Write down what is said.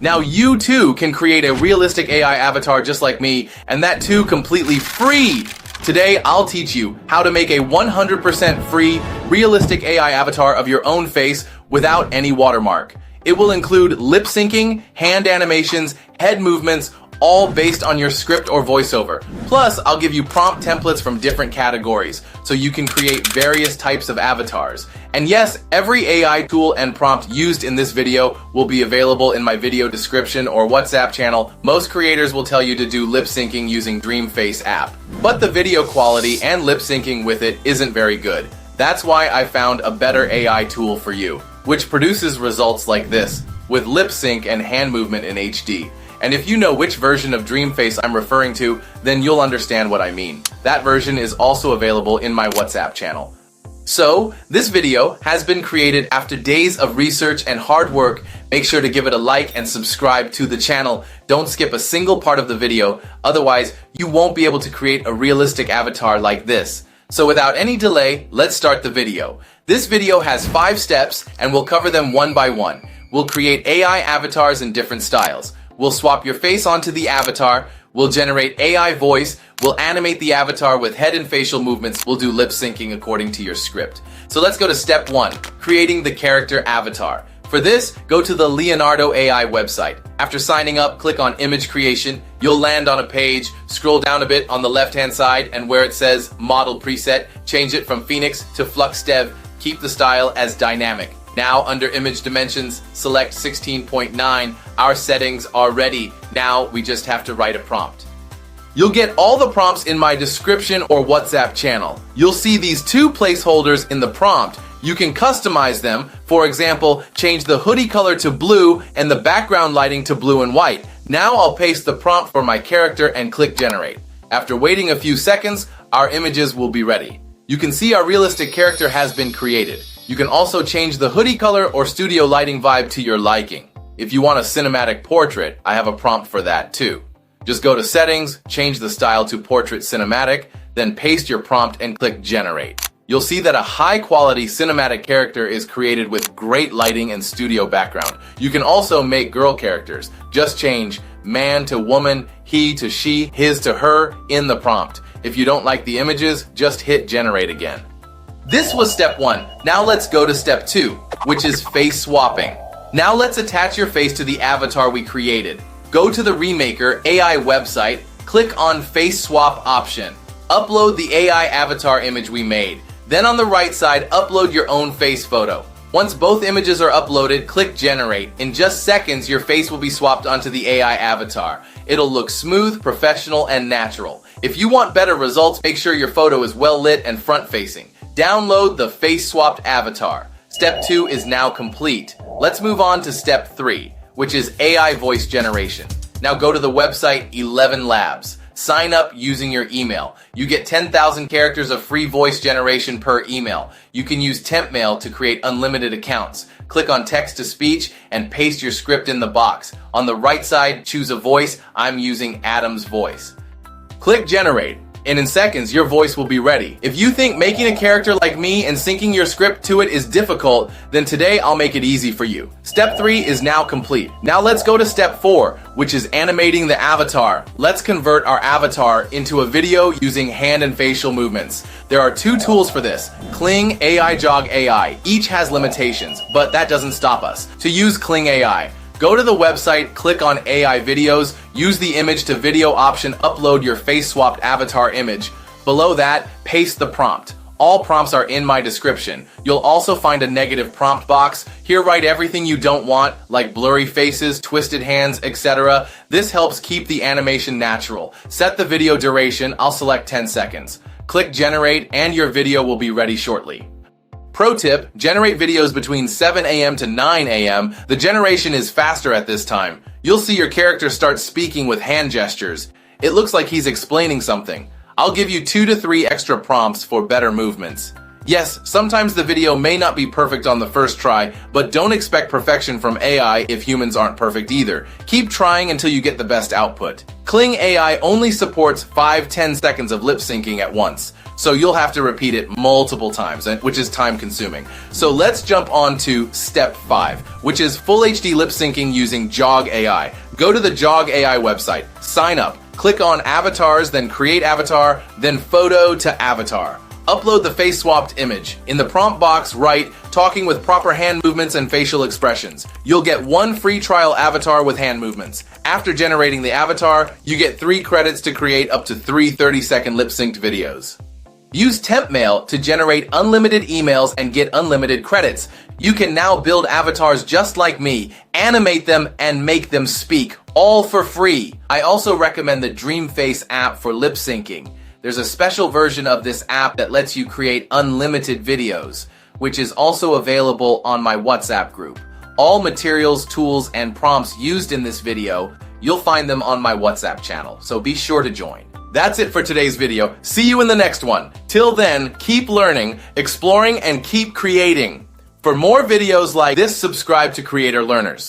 Now you too can create a realistic AI avatar just like me, and that too completely free. Today, I'll teach you how to make a 100% free, realistic AI avatar of your own face without any watermark. It will include lip syncing, hand animations, head movements, all based on your script or voiceover. Plus, I'll give you prompt templates from different categories, so you can create various types of avatars. And yes, every AI tool and prompt used in this video will be available in my video description or WhatsApp channel. Most creators will tell you to do lip syncing using Dreamface app, but the video quality and lip syncing with it isn't very good. That's why I found a better AI tool for you, which produces results like this, with lip sync and hand movement in HD. And if you know which version of Dreamface I'm referring to, then you'll understand what I mean. That version is also available in my WhatsApp channel. So, this video has been created after days of research and hard work. Make sure to give it a like and subscribe to the channel. Don't skip a single part of the video, otherwise you won't be able to create a realistic avatar like this. So without any delay, let's start the video. This video has 5 steps and we'll cover them one by one. We'll create AI avatars in different styles. We'll swap your face onto the avatar, we'll generate AI voice, we'll animate the avatar with head and facial movements, we'll do lip syncing according to your script. So let's go to step 1, creating the character avatar. For this, go to the Leonardo AI website. After signing up, click on image creation. You'll land on a page, scroll down a bit on the left-hand side, and where it says model preset, change it from Phoenix to Flux Dev. Keep the style as dynamic. Now, under image dimensions, select 16.9. Our settings are ready. Now, we just have to write a prompt. You'll get all the prompts in my description or WhatsApp channel. You'll see these 2 placeholders in the prompt. You can customize them. For example, change the hoodie color to blue and the background lighting to blue and white. Now I'll paste the prompt for my character and click generate. After waiting a few seconds, our images will be ready. You can see our realistic character has been created. You can also change the hoodie color or studio lighting vibe to your liking. If you want a cinematic portrait, I have a prompt for that too. Just go to settings, change the style to portrait cinematic, then paste your prompt and click generate. You'll see that a high-quality cinematic character is created with great lighting and studio background. You can also make girl characters. Just change man to woman, he to she, his to her in the prompt. If you don't like the images, just hit generate again. This was step 1. Now let's go to step 2, which is face swapping. Now let's attach your face to the avatar we created. Go to the Remaker AI website, click on face swap option. Upload the AI avatar image we made. Then on the right side, upload your own face photo. Once both images are uploaded, click generate. In just seconds, your face will be swapped onto the AI avatar. It'll look smooth, professional, and natural. If you want better results, make sure your photo is well lit and front-facing. Download the face swapped avatar. Step 2 is now complete. Let's move on to step 3, which is AI voice generation. Now go to the website 11 Labs. Sign up using your email. You get 10,000 characters of free voice generation per email. You can use temp mail to create unlimited accounts. Click on text to speech and paste your script in the box. On the right side, choose a voice. I'm using Adam's voice. Click generate. And in seconds, your voice will be ready. If you think making a character like me and syncing your script to it is difficult, then today I'll make it easy for you. Step 3 is now complete. Now let's go to step 4, which is animating the avatar. Let's convert our avatar into a video using hand and facial movements. There are 2 tools for this, Kling AI Jog AI. Each has limitations, but that doesn't stop us. To use Kling AI, go to the website, click on AI videos, use the image to video option, upload your face swapped avatar image. Below that, paste the prompt. All prompts are in my description. You'll also find a negative prompt box. Here write everything you don't want, like blurry faces, twisted hands, etc. This helps keep the animation natural. Set the video duration, I'll select 10 seconds. Click generate and your video will be ready shortly. Pro tip, generate videos between 7 a.m. to 9 a.m. The generation is faster at this time. You'll see your character start speaking with hand gestures. It looks like he's explaining something. I'll give you 2 to 3 extra prompts for better movements. Yes, sometimes the video may not be perfect on the first try, but don't expect perfection from AI if humans aren't perfect either. Keep trying until you get the best output. Kling AI only supports 5-10 seconds of lip syncing at once, so you'll have to repeat it multiple times, which is time consuming. So let's jump on to step 5, which is full HD lip syncing using Jog AI. Go to the Jog AI website, sign up, click on avatars, then create avatar, then photo to avatar. Upload the face-swapped image. In the prompt box, write, talking with proper hand movements and facial expressions. You'll get 1 free trial avatar with hand movements. After generating the avatar, you get 3 credits to create up to 3 30-second lip-synced videos. Use Temp Mail to generate unlimited emails and get unlimited credits. You can now build avatars just like me, animate them, and make them speak, all for free. I also recommend the Dreamface app for lip syncing. There's a special version of this app that lets you create unlimited videos, which is also available on my WhatsApp group. All materials, tools, and prompts used in this video, you'll find them on my WhatsApp channel, so be sure to join. That's it for today's video. See you in the next one. Till then, keep learning, exploring, and keep creating. For more videos like this, subscribe to Creator Learners.